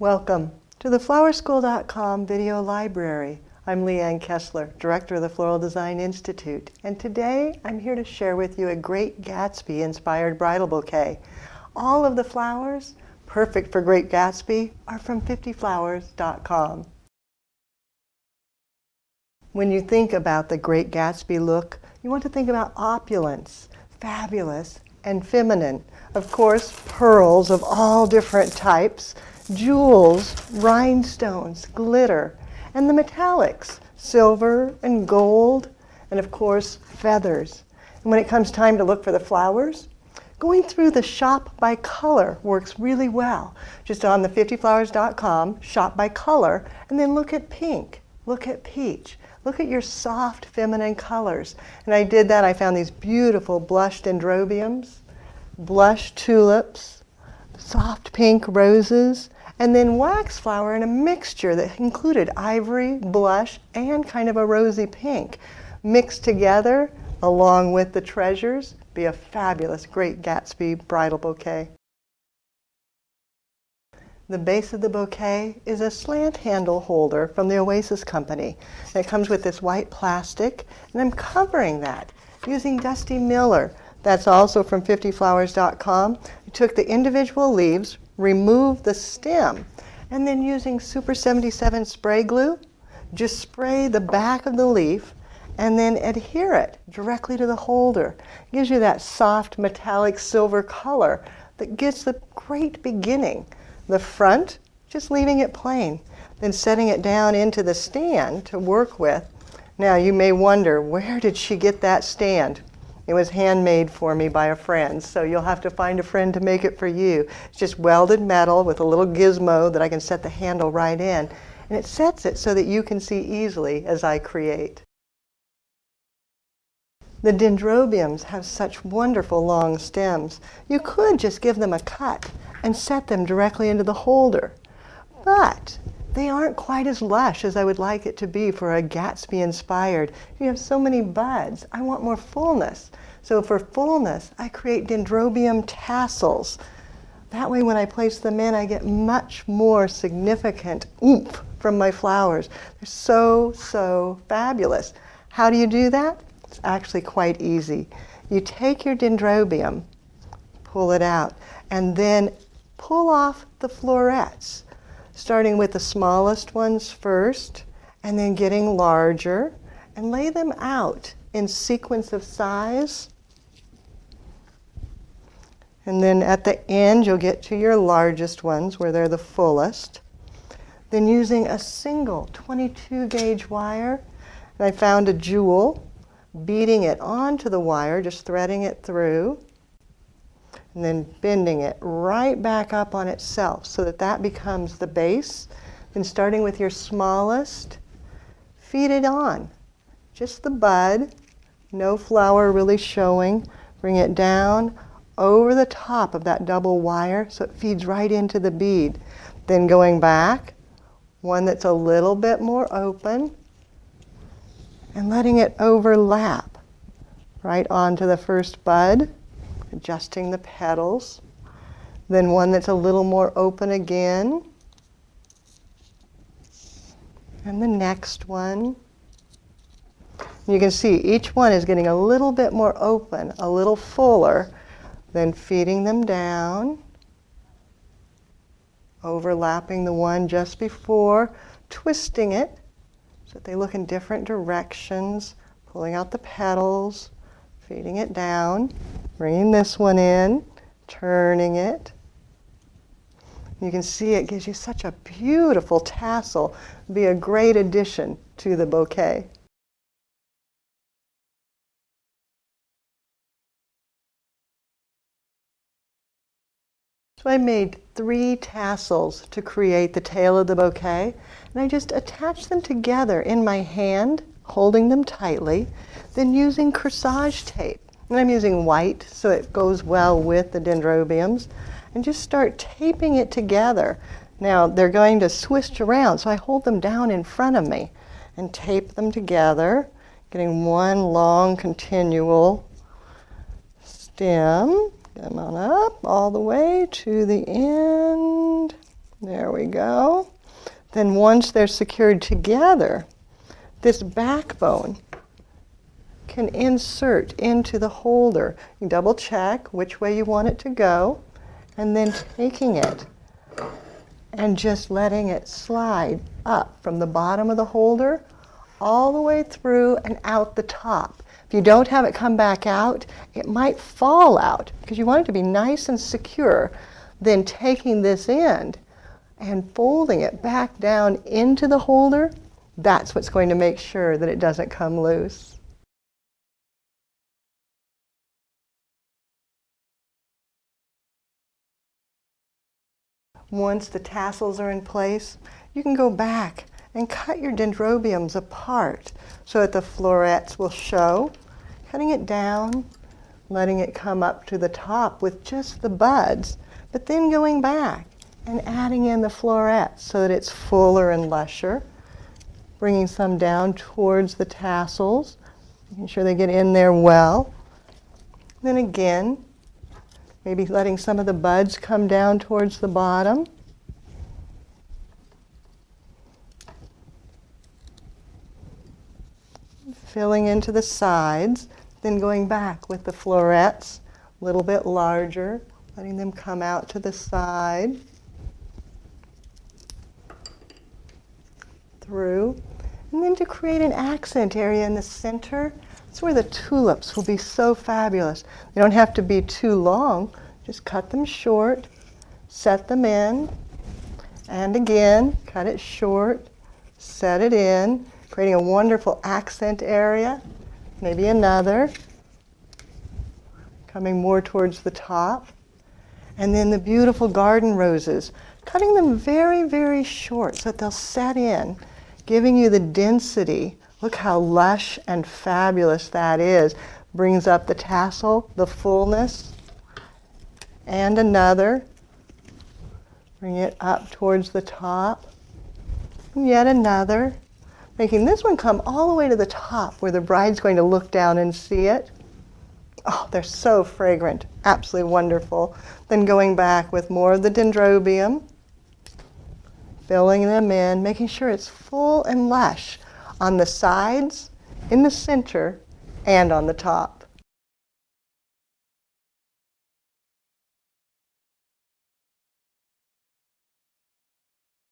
Welcome to the flowerschool.com video library. I'm Leanne Kessler, Director of the Floral Design Institute, and today I'm here to share with you a Great Gatsby inspired bridal bouquet. All of the flowers perfect for Great Gatsby are from 50flowers.com. When you think about the Great Gatsby look, you want to think about opulence, fabulous, and feminine. Of course, pearls of all different types, jewels, rhinestones, glitter, and the metallics, silver and gold, and of course, feathers. And when it comes time to look for the flowers, going through the shop by color works really well. Just on the 50flowers.com, shop by color, and then look at pink, look at peach, look at your soft feminine colors. And I did that. I found these beautiful blush dendrobiums, blush tulips, soft pink roses, and then wax flower in a mixture that included ivory, blush, and kind of a rosy pink. Mixed together, along with the treasures, be a fabulous Great Gatsby bridal bouquet. The base of the bouquet is a slant handle holder from the Oasis Company. And it comes with this white plastic, and I'm covering that using Dusty Miller. That's also from 50flowers.com. I took the individual leaves, removed the stem, and then using Super 77 spray glue, just spray the back of the leaf and then adhere it directly to the holder. It gives you that soft metallic silver color that gets the great beginning. The front, just leaving it plain, then setting it down into the stand to work with. Now you may wonder, where did she get that stand? It was handmade for me by a friend, so you'll have to find a friend to make it for you. It's just welded metal with a little gizmo that I can set the handle right in, and it sets it so that you can see easily as I create. The dendrobiums have such wonderful long stems. You could just give them a cut and set them directly into the holder, but they aren't quite as lush as I would like it to be for a Gatsby inspired. You have so many buds. I want more fullness. So for fullness, I create Dendrobium Tassels. That way when I place them in, I get much more significant oomph from my flowers. They're so fabulous. How do you do that? It's actually quite easy. You take your dendrobium, pull it out, and then pull off the florets, starting with the smallest ones first, and then getting larger, and lay them out in sequence of size. And then at the end, you'll get to your largest ones where they're the fullest. Then using a single 22 gauge wire, and I found a jewel, beading it onto the wire, just threading it through, and then bending it right back up on itself so that that becomes the base. Then starting with your smallest, feed it on. Just the bud, no flower really showing. Bring it down over the top of that double wire so it feeds right into the bead. Then going back, one that's a little bit more open, and letting it overlap right onto the first bud, adjusting the petals. Then one that's a little more open again. And the next one. You can see each one is getting a little bit more open, a little fuller, then feeding them down, overlapping the one just before, twisting it so that they look in different directions, pulling out the petals, feeding it down, bringing this one in, turning it. You can see it gives you such a beautiful tassel. It'd be a great addition to the bouquet. So I made 3 tassels to create the tail of the bouquet, and I just attached them together in my hand, holding them tightly, then using corsage tape. And I'm using white so it goes well with the dendrobiums, and just start taping it together. Now they're going to switch around, so I hold them down in front of me and tape them together, getting one long continual stem. Come on up all the way to the end. There we go. Then once they're secured together, this backbone can insert into the holder. You double check which way you want it to go, and then taking it and just letting it slide up from the bottom of the holder all the way through and out the top. If you don't have it come back out, it might fall out because you want it to be nice and secure. Then taking this end and folding it back down into the holder, that's what's going to make sure that it doesn't come loose. Once the tassels are in place, you can go back and cut your dendrobiums apart so that the florets will show. Cutting it down, letting it come up to the top with just the buds, but then going back and adding in the florets so that it's fuller and lusher. Bringing some down towards the tassels, making sure they get in there well. Then again, maybe letting some of the buds come down towards the bottom. Filling into the sides, then going back with the florets, a little bit larger, letting them come out to the side. Through. And then to create an accent area in the center, that's where the tulips will be so fabulous. They don't have to be too long. Just cut them short, set them in, and again, cut it short, set it in, creating a wonderful accent area. Maybe another, coming more towards the top. And then the beautiful garden roses, cutting them very, very short so that they'll set in, giving you the density. Look how lush and fabulous that is. Brings up the tassel, the fullness. And another. Bring it up towards the top. And yet another. Making this one come all the way to the top where the bride's going to look down and see it. Oh, they're so fragrant. Absolutely wonderful. Then going back with more of the dendrobium. Filling them in, making sure it's full and lush on the sides, in the center, and on the top.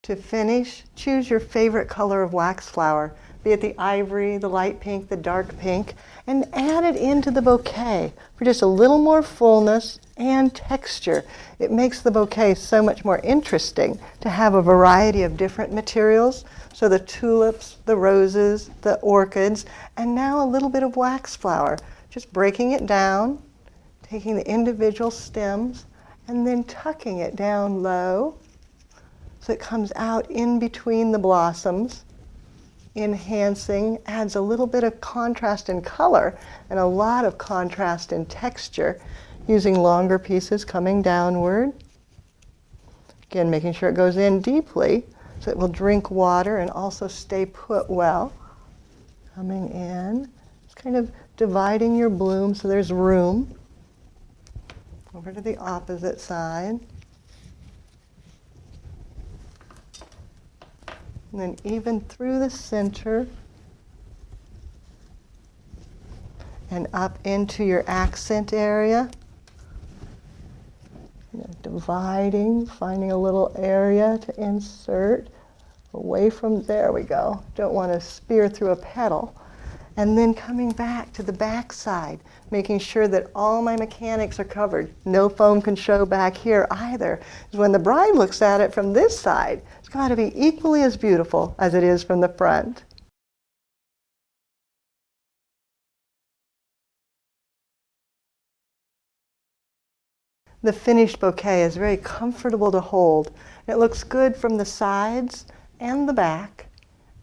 To finish, choose your favorite color of wax flower, be it the ivory, the light pink, the dark pink, and add it into the bouquet for just a little more fullness and texture. It makes the bouquet so much more interesting to have a variety of different materials. So the tulips, the roses, the orchids, and now a little bit of wax flower. Just breaking it down, taking the individual stems, and then tucking it down low so it comes out in between the blossoms. Enhancing, adds a little bit of contrast in color and a lot of contrast in texture, using longer pieces coming downward. Again, making sure it goes in deeply so it will drink water and also stay put well. Coming in, just kind of dividing your bloom so there's room. Over to the opposite side. And then even through the center and up into your accent area. Dividing, finding a little area to insert away from, there we go. Don't want to spear through a petal. And then coming back to the back side, making sure that all my mechanics are covered. No foam can show back here either. Because when the bride looks at it from this side, it's got to be equally as beautiful as it is from the front. The finished bouquet is very comfortable to hold. It looks good from the sides and the back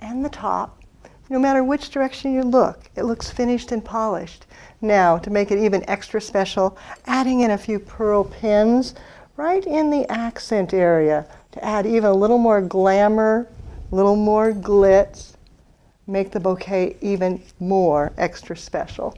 and the top. No matter which direction you look, it looks finished and polished. Now, to make it even extra special, adding in a few pearl pins right in the accent area to add even a little more glamour, a little more glitz, make the bouquet even more extra special.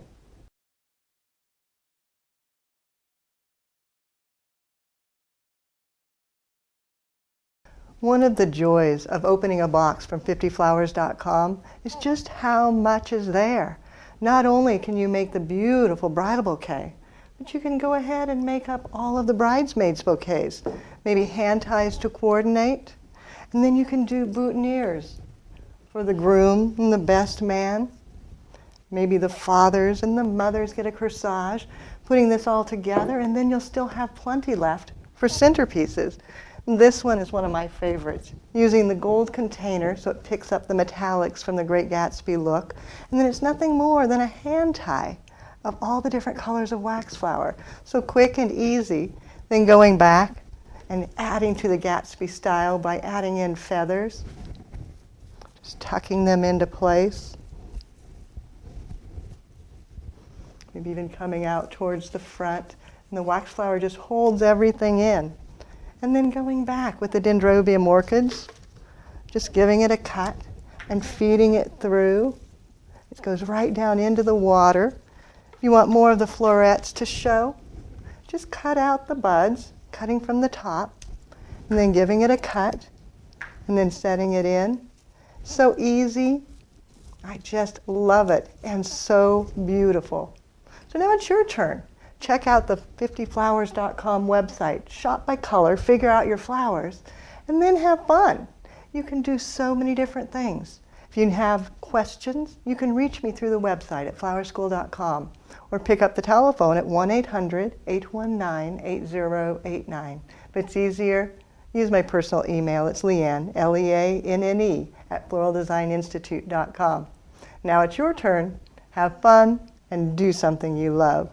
One of the joys of opening a box from 50flowers.com is just how much is there. Not only can you make the beautiful bridal bouquet, but you can go ahead and make up all of the bridesmaids bouquets, maybe hand ties to coordinate, and then you can do boutonnieres for the groom and the best man. Maybe the fathers and the mothers get a corsage, putting this all together, and then you'll still have plenty left for centerpieces. This one is one of my favorites, using the gold container so it picks up the metallics from the Great Gatsby look, and then it's nothing more than a hand tie of all the different colors of wax flower. So quick and easy. Then going back and adding to the Gatsby style by adding in feathers, just tucking them into place. Maybe even coming out towards the front, and the wax flower just holds everything in. And then going back with the Dendrobium Orchids, just giving it a cut and feeding it through. It goes right down into the water. If you want more of the florets to show, just cut out the buds, cutting from the top, and then giving it a cut, and then setting it in. So easy. I just love it, and so beautiful. So now it's your turn. Check out the 50flowers.com website, shop by color, figure out your flowers, and then have fun. You can do so many different things. If you have questions, you can reach me through the website at flowerschool.com or pick up the telephone at 1-800-819-8089. If it's easier, use my personal email. It's Leanne, Leanne, @floraldesigninstitute.com. Now it's your turn. Have fun and do something you love.